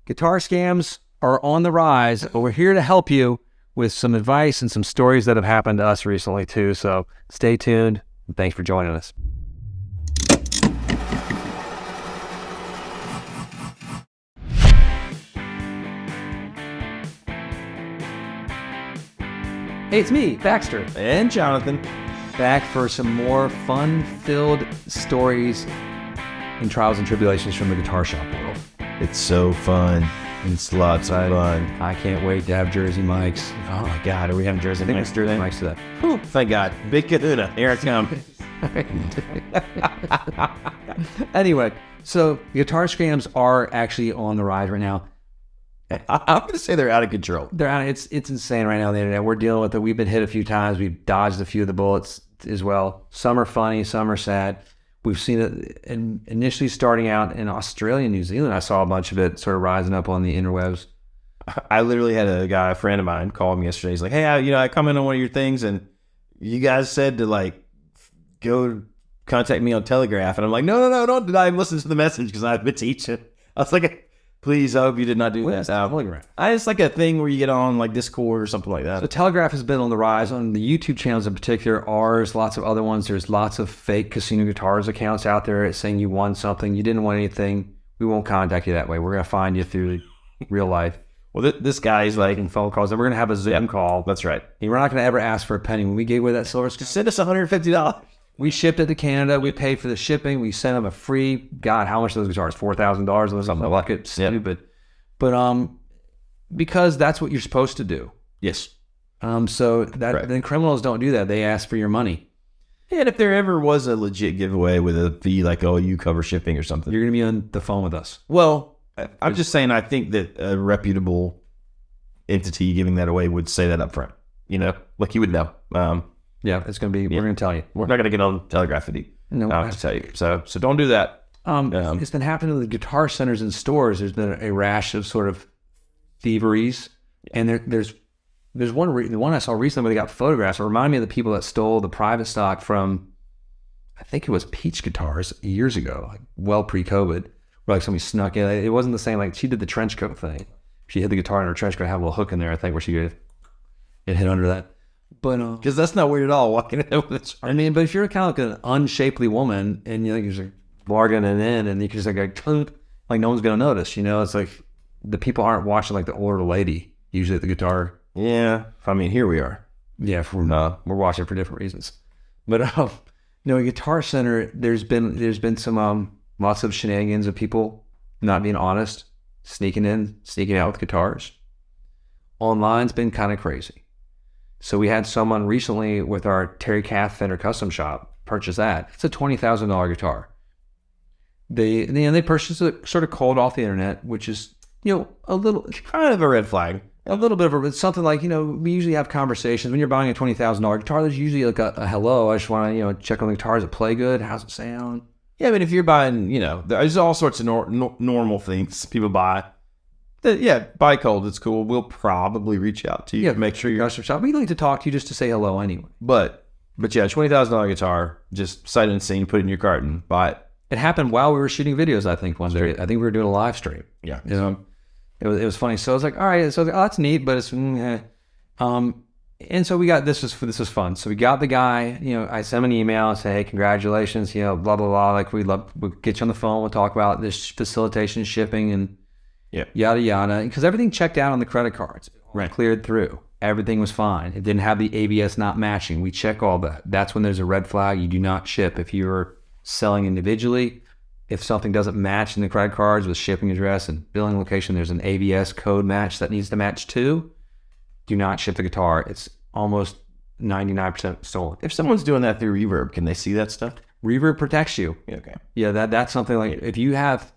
Guitar scams are on the rise, but we're here to help you with some advice and some stories that have happened to us recently too. So stay tuned. And thanks for joining us. Hey, it's me, Baxter and Jonathan, back for some more fun-filled stories and trials and tribulations from the guitar shop world. It's so fun. It's lots of fun. I can't wait to have Jersey mics. Oh my God, are we having Jersey mics today? Mics today. Whew, thank God. Big kahuna. Here it comes. Anyway, so guitar scams are actually on the rise right now. I'm going to say they're out of control. They're out. It's insane right now on the internet. We're dealing with it. We've been hit a few times. We've dodged a few of the bullets as well. Some are funny, some are sad. We've seen it initially starting out in Australia and New Zealand. I saw a bunch of it sort of rising up on the interwebs. I literally had a friend of mine call me yesterday. He's like, hey, I commented on one of your things and you guys said to go contact me on Telegraph. And I'm like, no, don't deny him. Listen to the message because I've been teaching. I was like, please, I hope you did not do that. Telegraph? It's like a thing where you get on Discord or something like that. So Telegraph has been on the rise on the YouTube channels in particular. Ours, lots of other ones. There's lots of fake Casino Guitars accounts out there saying you won something. You didn't win anything. We won't contact you that way. We're going to find you through real life. Well, this guy's making phone calls, and we're going to have a Zoom call. That's right. And we're not going to ever ask for a penny. When we gave away that silver, just send us $150. We shipped it to Canada. We paid for the shipping. We sent them a free, God, how much are those guitars? $4,000 or something like it. Stupid. But because that's what you're supposed to do. Yes. So then criminals don't do that. They ask for your money. Yeah, and if there ever was a legit giveaway with a fee you cover shipping or something, you're going to be on the phone with us. Well, I'm just saying, I think that a reputable entity giving that away would say that up front. You would know. Yeah, it's going to be, we're going to tell you. We're not going to get on Telegraph with you. No, I have to tell you. So don't do that. It's been happening to the guitar centers and stores. There's been a rash of sort of thieveries. And there's one, the one I saw recently where they got photographs. It reminded me of the people that stole the private stock from, I think it was Peach Guitars years ago, well pre-COVID, where somebody snuck in. It wasn't the same, she did the trench coat thing. She hid the guitar in her trench coat, had a little hook in there, I think, where she could get hit under that. But because that's not weird at all. Walking in with but if you're kind of an unshapely woman and you're just bargaining in, and you can just no one's gonna notice. It's like the people aren't watching the older lady usually at the guitar. Yeah, I mean, here we are. Yeah, we're watching for different reasons. But a Guitar Center, there's been some lots of shenanigans of people not being honest, sneaking in, sneaking out with guitars. Online's been kind of crazy. So we had someone recently with our Terry Kath Fender Custom Shop purchase that. It's a $20,000 guitar. They purchased it sort of cold off the internet, which is a little kind of a red flag. A little bit of it's something we usually have conversations when you're buying a $20,000 guitar. There's usually a hello. I just want to check on the guitar. Does it play good? How's it sound? Yeah, I mean, if you're buying, there's all sorts of normal things people buy. Buy cold. It's cool. We'll probably reach out to you to make sure you're custom shop. We'd like to talk to you just to say hello anyway. But yeah, $20,000 guitar, just sight unseen, put it in your cart and buy it. It happened while we were shooting videos. I think one day. I think we were doing a live stream. Yeah. It was funny. So I was like, all right. So I was like, oh, that's neat, but it's and so we got this was fun. So we got the guy. I sent him an email and say, hey, congratulations. Blah blah blah. We'll get you on the phone. We'll talk about this facilitation, shipping, and yada yada. Because everything checked out on the credit cards. Right. Cleared through. Everything was fine. It didn't have the ABS not matching. We check all that. That's when there's a red flag. You do not ship if you're selling individually. If something doesn't match in the credit cards with shipping address and billing location, there's an ABS code match that needs to match too. Do not ship the guitar. It's almost 99% stolen. If someone's doing that through Reverb, can they see that stuff? Reverb protects you. Okay. Yeah, that's something if you have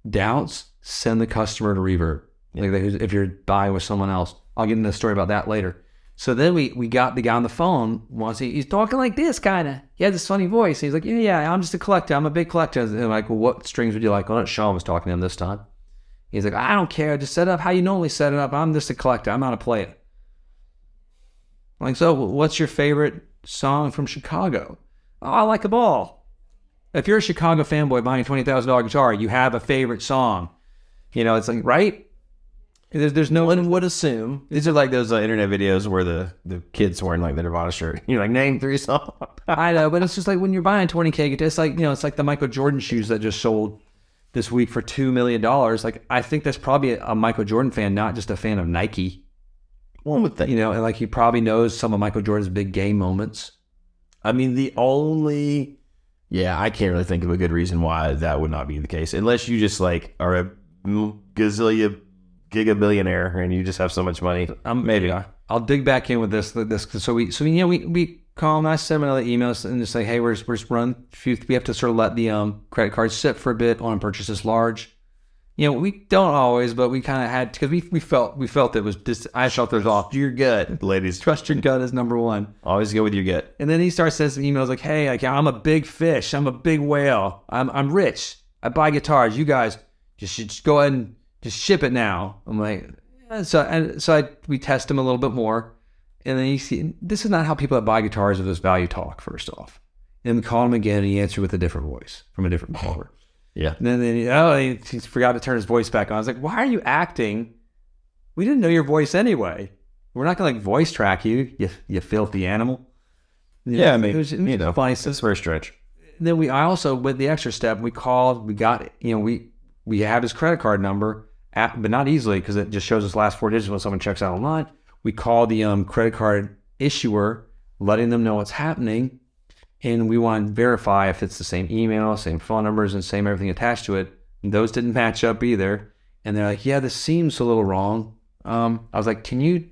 doubts, send the customer to Reverb. Yeah. If you're buying with someone else. I'll get into the story about that later. So then we got the guy on the phone once. He's talking like this, kind of. He had this funny voice. He's like, yeah, I'm just a collector. I'm a big collector. And I'm like, well, what strings would you like? Well, Sean was talking to him this time. He's like, I don't care. Just set it up how you normally set it up. I'm just a collector. I'm not a player. I'm like, so what's your favorite song from Chicago? Oh, I like them all. If you're a Chicago fanboy buying a $20,000 guitar, you have a favorite song. It's like, right? There's no one would assume these are like those internet videos where the kids wearing like the Nirvana shirt. You're like, name 3 songs. I know, but it's just like when you're buying 20K, it's like, it's like the Michael Jordan shoes that just sold this week for $2 million. Like, I think that's probably a Michael Jordan fan, not just a fan of Nike. One would think. And like he probably knows some of Michael Jordan's big game moments. I mean, I can't really think of a good reason why that would not be the case, unless you just like are a gigabillionaire and you just have so much money. Maybe I'll dig back in with this. So we call them. I send them emails and just say, hey, we're just we have to sort of let the credit card sit for a bit on purchases large. We don't always, but we kind of had, because we felt it was just, I felt it was off. Your gut, ladies. Trust your gut is number one. Always go with your gut. And then he starts sending some emails like, hey, like, I'm a big fish. I'm a big whale. I'm rich. I buy guitars. You guys just go ahead and just ship it now. I'm like, we test him a little bit more. And then you see, this is not how people that buy guitars with this value talk, first off. And we call him again, and he answered with a different voice from a different caller. Yeah. And then he forgot to turn his voice back on. I was like, why are you acting? We didn't know your voice anyway. We're not going to like voice track you filthy animal. Yeah, I mean, it was funny. It's very strange. Then I also went the extra step. We called, we got, we have his credit card number, but not easily because it just shows us last 4 digits when someone checks out online. We call the credit card issuer, letting them know what's happening. And we want to verify if it's the same email, same phone numbers, and same everything attached to it. And those didn't match up either. And they're like, yeah, this seems a little wrong. I was like, can you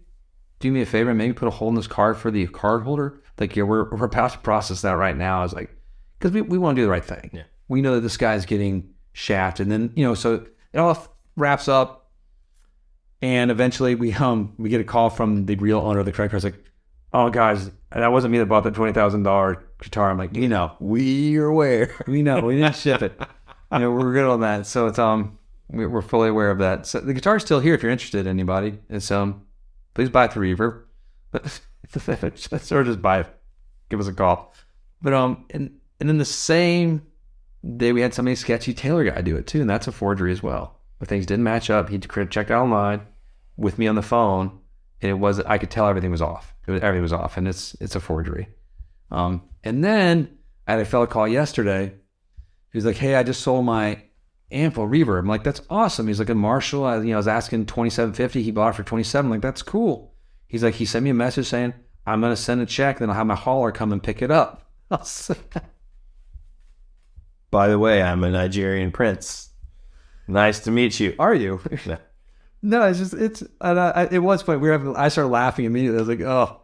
do me a favor and maybe put a hole in this card for the card holder? Like, yeah, we're about to process that right now. I was like, because we want to do the right thing. Yeah. We know that this guy's getting shafted. And then, so it all wraps up. And eventually we get a call from the real owner of the credit card. It's like, oh, guys, that wasn't me that bought the $20,000 guitar. I'm like, we're aware. We know. We didn't ship it. We're good on that. So it's we're fully aware of that. So the guitar's still here if you're interested, anybody. It's please buy it through Reverb. But or just buy it. Give us a call. But and then the same day we had somebody sketchy Taylor guy do it too, and that's a forgery as well. Where things didn't match up. He checked out online with me on the phone, and I could tell everything was off. Everything was off, and it's a forgery. And then I had a fella call yesterday. He was like, hey, I just sold my amp for Reverb. I'm like, that's awesome. He's like, a Marshall. I was asking $2,750. He bought it for $27. I'm like, that's cool. He's like, he sent me a message saying, I'm going to send a check, then I'll have my hauler come and pick it up. By the way, I'm a Nigerian prince. Nice to meet you. Are you? No, it was funny. I started laughing immediately. I was like, oh,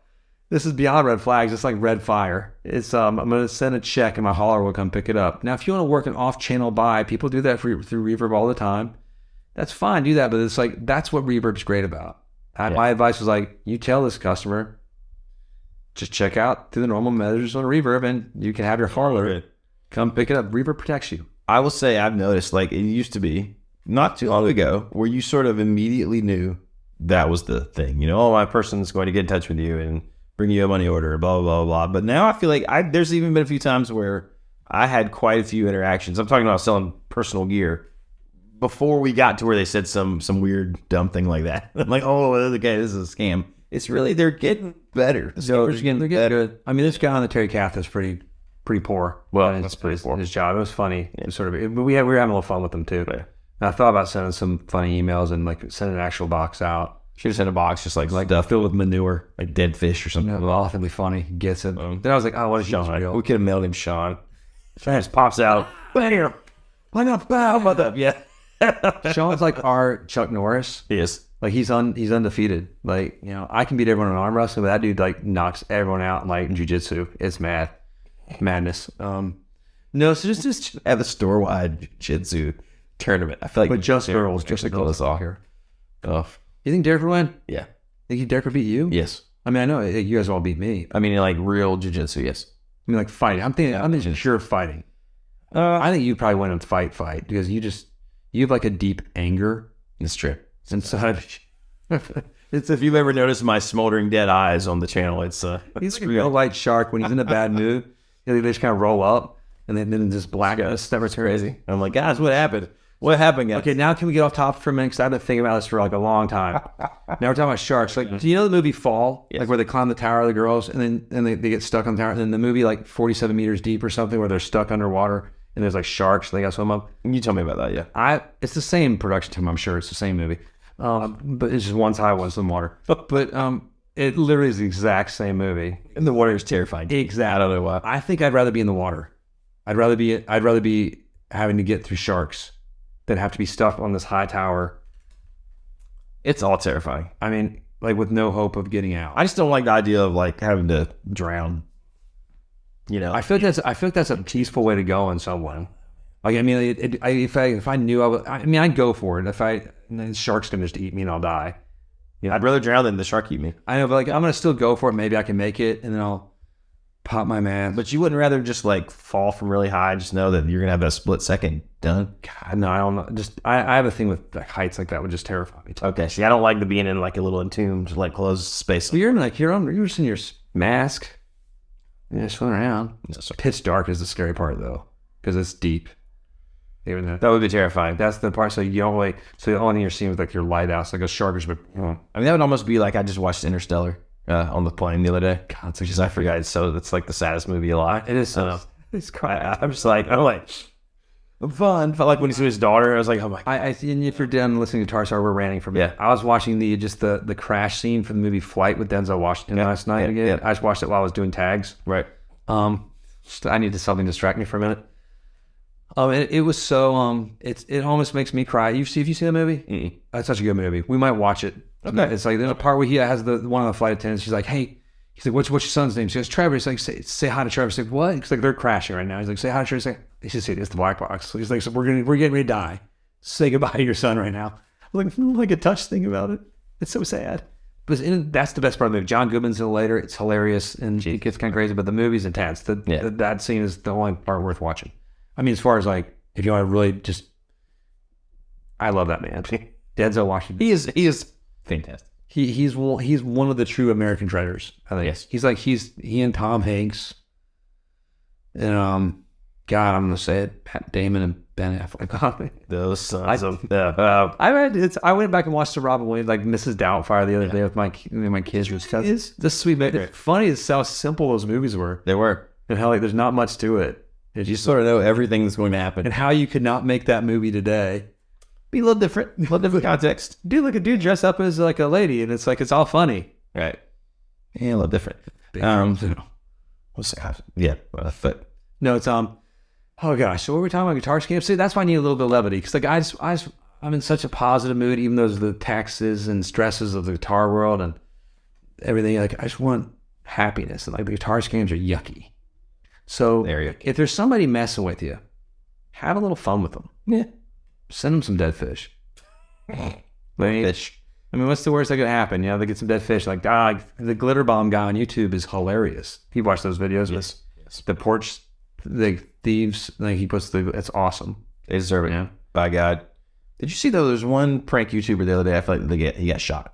this is beyond red flags. It's like red fire. It's I'm going to send a check and my hauler will come pick it up. Now, if you want to work an off-channel buy, people do that through Reverb all the time. That's fine, do that. But it's like, that's what Reverb's great about. My advice was like, you tell this customer, just check out through the normal measures on Reverb and you can have your hauler come pick it up. Reverb protects you. I will say I've noticed, like, it used to be not too long ago where you sort of immediately knew that was the thing. My person's going to get in touch with you and bring you a money order, blah, blah, blah. But now I feel like there's even been a few times where I had quite a few interactions. I'm talking about selling personal gear before we got to where they said some weird, dumb thing like that. I'm like, oh, okay, this is a scam. It's really, they're getting better. So they're getting good. I mean, this guy on the Terry Cath is pretty poor. Well, that's pretty poor. His job. It was funny. Yeah. We were having a little fun with him too. Yeah. And I thought about sending some funny emails and like sending an actual box out. Should have sent a box just like stuff filled with manure, like dead fish or something. Yeah, well, that'd be funny. He gets it. Then I was like, oh, what is Sean? We could have mailed him Sean. Sean just pops out. Bam! Why not bow? What up? Yeah. Sean's like our Chuck Norris. He is. Like he's undefeated. Like, I can beat everyone in arm wrestling, but that dude like knocks everyone out in like jiu-jitsu. It's madness. No, so just have a store-wide jiu-jitsu tournament. I feel like, but just girls, just girls off here. Oh, you think Derek would win? Yeah. Think Derek would beat you? Yes. I mean, I know you guys all beat me. I mean, like real jiu-jitsu, yes. I mean, like fighting. I'm thinking sure fighting. I think you probably win in fight because you have like a deep anger. It's true. Inside. It's if you've ever noticed my smoldering dead eyes on the channel, he's like a real light shark when he's in a bad mood. They just kind of roll up and then just blackness. Never crazy. I'm like, guys, what happened? What happened, guys? Okay, now can we get off topic for a minute? Because I've been thinking about this for like a long time. Now we're talking about sharks. Like, do you know the movie Fall? Yes. Like where they climb the tower, the girls, and then they get stuck on the tower. And then the movie like 47 meters deep or something, where they're stuck underwater and there's like sharks. They got to swim up. You tell me about that, yeah. It's the same production team. I'm sure it's the same movie, but it's just one's high, one's in water. But it literally is the exact same movie. And the water is terrifying. Exactly. I don't know why. I think I'd rather be in the water. I'd rather be having to get through sharks than have to be stuck on this high tower. It's all terrifying. I mean, like with no hope of getting out. I just don't like the idea of like having to drown. You know, I feel like that's a peaceful way to go in some way. Like, I mean, if I knew I'd go for it. And the shark's gonna just eat me and I'll die. you know, I'd rather drown than the shark eat me. I know, but like I'm gonna still go for it. Maybe I can make it, and then I'll pop my man. But you wouldn't rather just like fall from really high, just know that you're gonna have that split second done. God, no, I don't know. Just I have a thing with like heights like that would just terrify me too. Okay, see, I don't like the being in like a little entombed, like closed space. So you're just in your mask. You're just swimming around. No, sorry. Pitch dark is the scary part though, because it's deep. Even though That would be terrifying. that's the part. So you don't really. So the only thing you're seeing is like your lighthouse, like a shark is. I mean, that would almost be like I just watched Interstellar on the plane the other day. God, it's Because I forgot. It's like the saddest movie alive. It is. It's crazy. I'm fun. Felt like when he saw his daughter, I was like, oh my God. And if you're done listening to Guitar Star, we're ranting from it. Yeah. I was watching the crash scene from the movie Flight with Denzel Washington last night again. Yeah. I just watched it while I was doing tags. Right. I needed something to distract me for a minute. It was so it almost makes me cry. Have you seen the movie? Mm-mm. That's such a good movie. We might watch it. Okay. It's like there's a part where he has one of the flight attendants. She's like, hey, he's like, what's your son's name? She goes, Trevor. He's like, say hi to Trevor. She's like, what? He's like, they're crashing right now. He's like, say hi to Trevor. He's like, he should say it's the black box. He's like, so we're getting ready to die. Say goodbye to your son right now. I'm like a touch thing about it. It's so sad. But that's the best part of the movie. John Goodman's in it later. It's hilarious and it gets kind of crazy, but the movie's intense. That scene is the only part worth watching. I mean, as far as like, if you want to really just, I love that man. Denzel Washington. He is fantastic. He's one of the true American treasures. I think. Yes. He's like he and Tom Hanks, and God, I'm gonna say it, Pat Damon and Ben Affleck. Those sons of I went back and watched the Robin Williams like Mrs. Doubtfire the other day with my kids. It's this sweet. It's funny is how simple those movies were. They were, and how like there's not much to it. It's you sort of know everything that's going to happen, and how you could not make that movie today. be a little different context. Dude, like a dude dress up as like a lady, and it's like it's all funny. Right. Yeah, a little different. What's that? Yeah, but no, it's oh gosh. So what were we talking about? Guitar Scamp? See, that's why I need a little bit of levity because like I'm in such a positive mood, even though there's the taxes and stresses of the guitar world and everything. Like I just want happiness, and like the guitar scams are yucky. So if there's somebody messing with you, have a little fun with them. yeah, send them some dead fish. fish. I mean, what's the worst that could happen? You know, they get some dead fish. Like, the glitter bomb guy on YouTube is hilarious. You watch those videos with the porch, the thieves. Like he puts it's awesome. They deserve it. Yeah. By God. Did you see though? There's one prank YouTuber the other day. I feel like he got shot.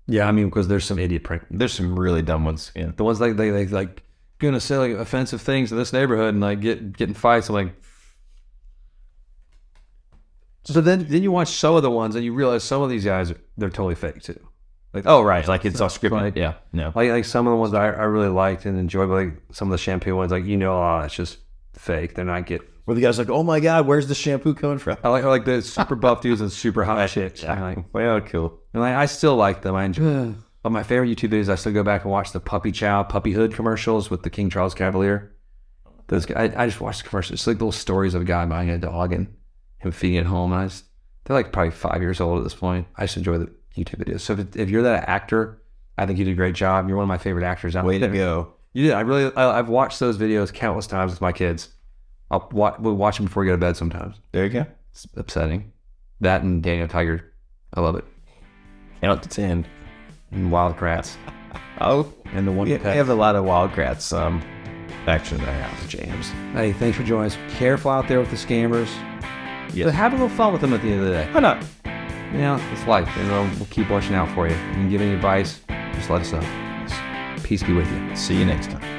Yeah, I mean, because there's some idiot prank. There's some really dumb ones. Yeah. The ones like they like gonna say like offensive things in this neighborhood and like getting fights. I'm like. So then you watch some of the ones and you realize some of these guys they're totally fake too. Like like it's all scripted. Like, yeah, no. Like some of the ones that I really liked and enjoyed, but like some of the shampoo ones, like it's just fake. They're not getting. Where the guy's like, oh my God, where's the shampoo coming from? I like the super buff dudes and super hot chicks. Yeah. Like, well, cool. And like I still like them. I enjoy. But my favorite YouTube videos, I still go back and watch the Puppy Chow, Puppy Hood commercials with the King Charles Cavalier. Those I just watch the commercials. It's like little stories of a guy buying a dog and him feeding it home. And they're like probably 5 years old at this point. I just enjoy the YouTube videos. So if you're that actor, I think you did a great job. You're one of my favorite actors out there. Way to go. You did. I've watched those videos countless times with my kids. We'll watch them before we go to bed sometimes. There you go. It's upsetting. That and Daniel Tiger. I love it. Count to 10. And Wild Kratts. Oh. And the one We have a lot of Wild Kratts action in our house. Jams. Hey, thanks for joining us. Careful out there with the scammers. Yes. But have a little fun with them at the end of the day. Why not? You know, it's life. And we'll keep watching out for you. If you can give any advice, just let us know. Peace be with you. See you next time.